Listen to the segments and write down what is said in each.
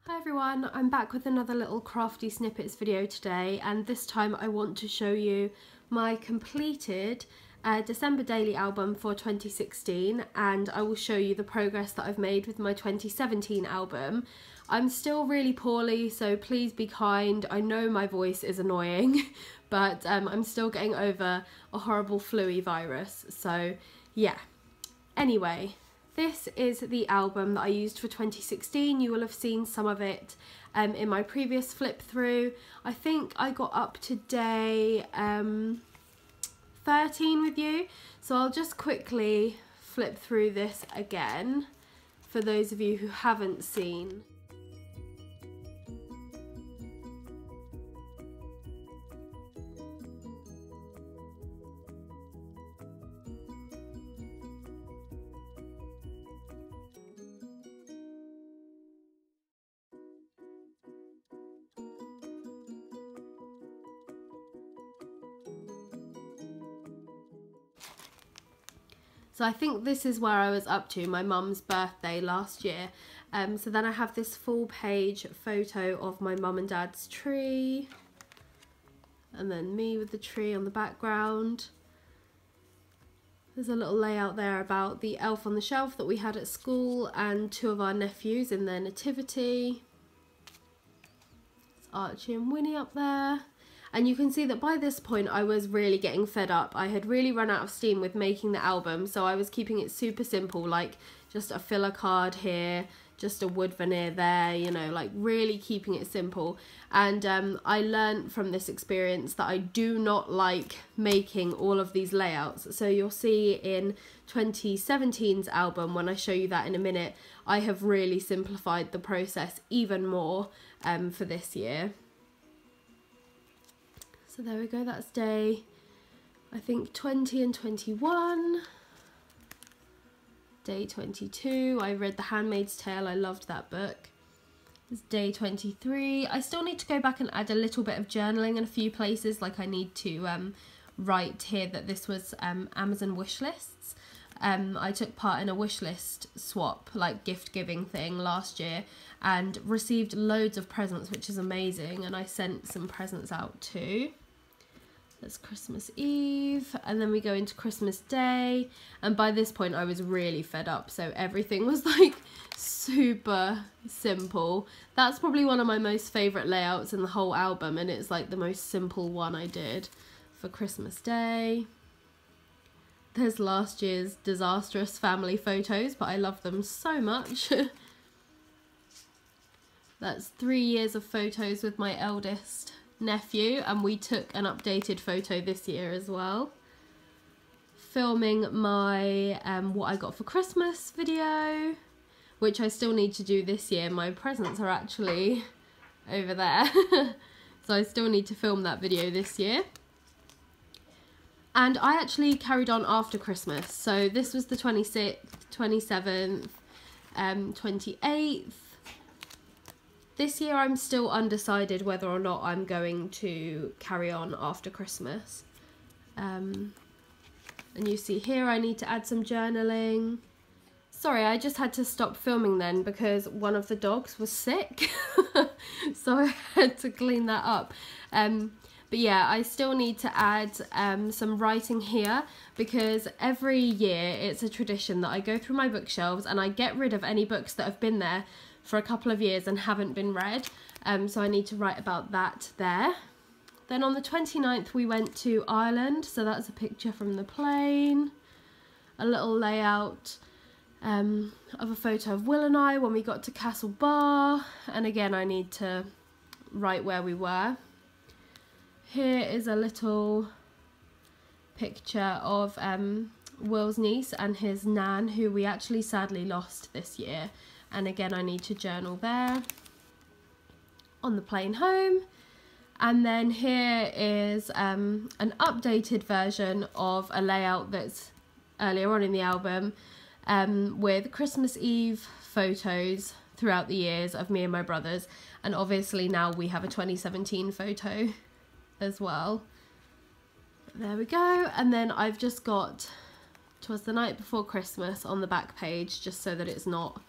Hi everyone, I'm back with another little crafty snippets video today, and this time I want to show you my completed December daily album for 2016, and I will show you the progress that I've made with my 2017 album. I'm still really poorly, so please be kind. I know my voice is annoying, but I'm still getting over a horrible flu-y virus, so yeah. Anyway. This is the album that I used for 2016. You will have seen some of it in my previous flip through. I think I got up to day 13 with you. So I'll just quickly flip through this again for those of you who haven't seen. So I think this is where I was up to, my mum's birthday last year. So then I have this full page photo of my mum and dad's tree. And then me with the tree on the background. There's a little layout there about the elf on the shelf that we had at school and two of our nephews in their nativity. It's Archie and Winnie up there. And you can see that by this point I was really getting fed up. I had really run out of steam with making the album, so I was keeping it super simple, like just a filler card here, just a wood veneer there, you know, like really keeping it simple. And I learned from this experience that I do not like making all of these layouts. So you'll see in 2017's album, when I show you that in a minute, I have really simplified the process even more for this year. So there we go, that's day, I think 20 and 21. Day 22, I read The Handmaid's Tale, I loved that book. It's day 23. I still need to go back and add a little bit of journaling in a few places, like I need to write here that this was Amazon wish lists. I took part in a wish list swap, like gift giving thing last year, and received loads of presents, which is amazing, and I sent some presents out too. That's Christmas Eve, and then we go into Christmas Day, and by this point I was really fed up, so everything was like super simple. That's probably one of my most favourite layouts in the whole album, and it's like the most simple one I did for Christmas Day. There's last year's disastrous family photos, but I love them so much. That's 3 years of photos with my eldest nephew, and we took an updated photo this year as well. Filming my what I got for Christmas video, which I still need to do this year. My presents are actually over there. So I still need to film that video this year. And I actually carried on after Christmas. So this was the 26th, 27th, 28th. This year I'm still undecided whether or not I'm going to carry on after Christmas. And you see here I need to add some journaling. Sorry, I just had to stop filming then because one of the dogs was sick. So I had to clean that up. But yeah, I still need to add some writing here, because every year it's a tradition that I go through my bookshelves and I get rid of any books that have been there for a couple of years and haven't been read, so I need to write about that there. Then on the 29th we went to Ireland, so that's a picture from the plane, a little layout of a photo of Will and I when we got to Castle Bar, and again I need to write where we were. Here is a little picture of Will's niece and his nan, who we actually sadly lost this year. And again, I need to journal there. On the plane home. And then here is an updated version of a layout that's earlier on in the album, with Christmas Eve photos throughout the years of me and my brothers. And obviously now we have a 2017 photo as well. There we go. And then I've just got "'Twas the Night Before Christmas" on the back page, just so that it's not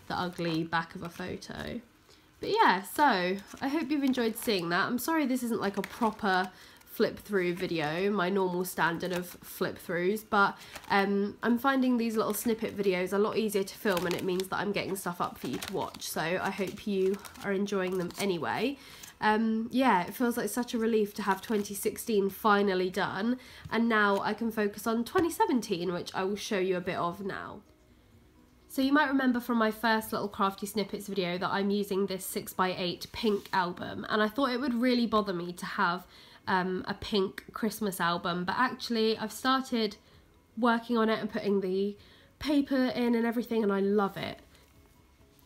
the ugly back of a photo. But yeah, so I hope you've enjoyed seeing that. I'm sorry this isn't like a proper flip through video, my normal standard of flip throughs, but I'm finding these little snippet videos a lot easier to film, and it means that I'm getting stuff up for you to watch, so I hope you are enjoying them anyway. Yeah, it feels like such a relief to have 2016 finally done, and now I can focus on 2017, which I will show you a bit of now. So you might remember from my first little crafty snippets video that I'm using this 6x8 pink album, and I thought it would really bother me to have a pink Christmas album, but actually I've started working on it and putting the paper in and everything, and I love it.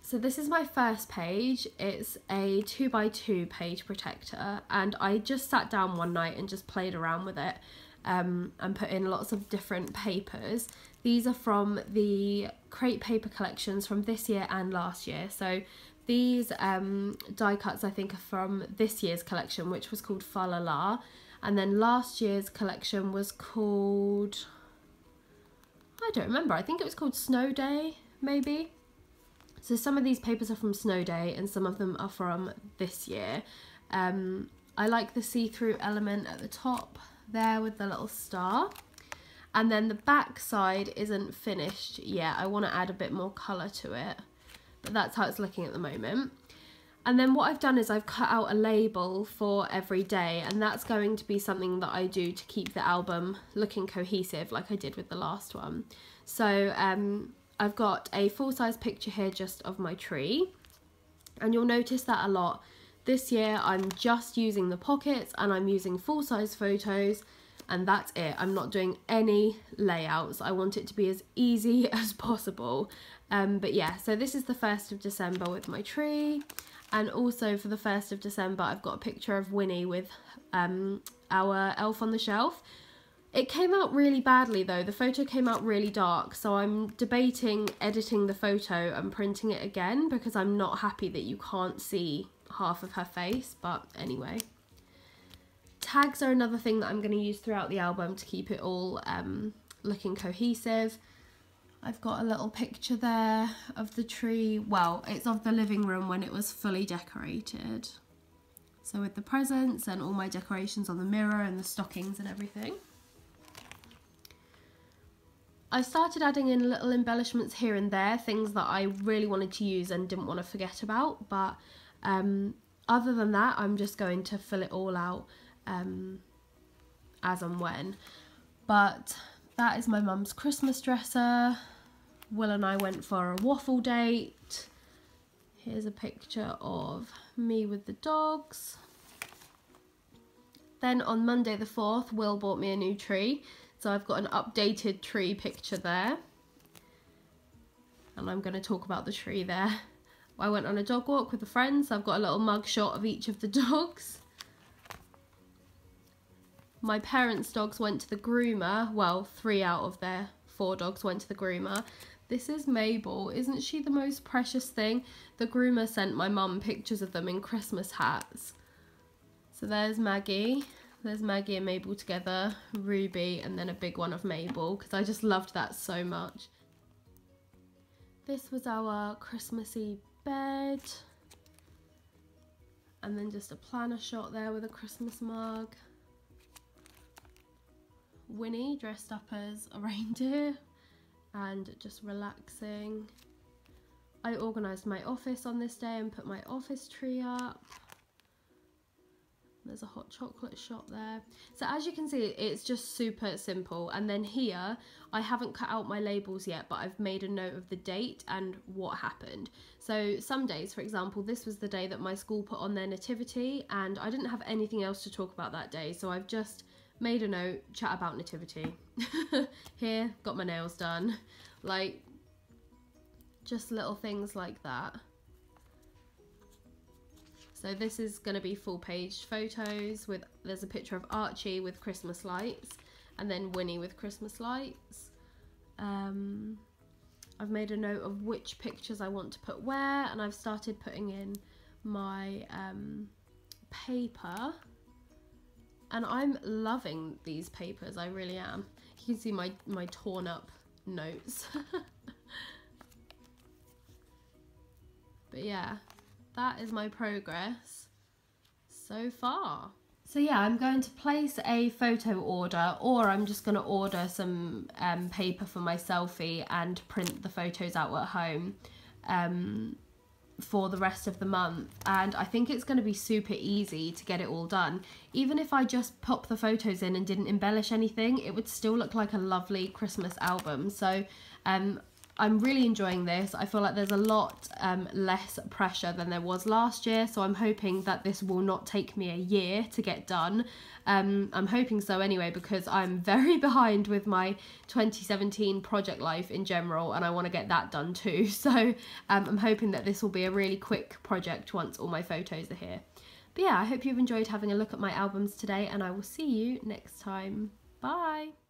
So this is my first page. It's a 2x2 page protector, and I just sat down one night and just played around with it and put in lots of different papers. These are from the crate paper collections from this year and last year. So these die cuts I think are from this year's collection, which was called Fa La La, and then last year's collection was called, I don't remember, I think it was called Snow Day maybe. So some of these papers are from Snow Day and some of them are from this year. I like the see-through element at the top there with the little star. And then the back side isn't finished yet. I want to add a bit more colour to it, but that's how it's looking at the moment. And then what I've done is I've cut out a label for every day, and that's going to be something that I do to keep the album looking cohesive like I did with the last one. So I've got a full-size picture here just of my tree, and you'll notice that a lot. This year I'm just using the pockets and I'm using full-size photos, and that's it. I'm not doing any layouts. I want it to be as easy as possible. But yeah, so this is the 1st of December with my tree, and also for the 1st of December I've got a picture of Winnie with our elf on the shelf. It came out really badly though. The photo came out really dark, so I'm debating editing the photo and printing it again because I'm not happy that you can't see half of her face, but anyway. Tags are another thing that I'm going to use throughout the album to keep it all looking cohesive. I've got a little picture there of the tree. Well, it's of the living room when it was fully decorated. So with the presents and all my decorations on the mirror and the stockings and everything. I started adding in little embellishments here and there, things that I really wanted to use and didn't want to forget about, but other than that I'm just going to fill it all out as and when. But that is my mum's Christmas dresser. Will and I went for a waffle date. Here's a picture of me with the dogs. Then on Monday the 4th, Will bought me a new tree, so I've got an updated tree picture there, and I'm going to talk about the tree there. I went on a dog walk with a friend, so I've got a little mug shot of each of the dogs. My parents' dogs went to the groomer. Well, 3 out of their 4 dogs went to the groomer. This is Mabel. Isn't she the most precious thing? The groomer sent my mum pictures of them in Christmas hats. So there's Maggie. There's Maggie and Mabel together. Ruby, and then a big one of Mabel, because I just loved that so much. This was our Christmassy bed. And then just a planner shot there with a Christmas mug. Winnie dressed up as a reindeer and just relaxing. I organised my office on this day and put my office tree up. There's a hot chocolate shot there. So as you can see, it's just super simple. And then here, I haven't cut out my labels yet, but I've made a note of the date and what happened. So some days, for example, this was the day that my school put on their nativity, and I didn't have anything else to talk about that day. So I've just made a note, chat about nativity. Here, got my nails done. Like, just little things like that. So this is going to be full page photos with, there's a picture of Archie with Christmas lights, and then Winnie with Christmas lights. I've made a note of which pictures I want to put where, and I've started putting in my paper. And I'm loving these papers, I really am. You can see my torn up notes. But yeah, that is my progress so far. So yeah, I'm going to place a photo order, or I'm just going to order some paper for my selfie and print the photos out at home for the rest of the month. And I think it's going to be super easy to get it all done. Even if I just pop the photos in and didn't embellish anything, it would still look like a lovely Christmas album. So I'm really enjoying this. I feel like there's a lot less pressure than there was last year, so I'm hoping that this will not take me a year to get done. I'm hoping so anyway, because I'm very behind with my 2017 project life in general, and I want to get that done too. So I'm hoping that this will be a really quick project once all my photos are here. But yeah, I hope you've enjoyed having a look at my albums today, and I will see you next time. Bye!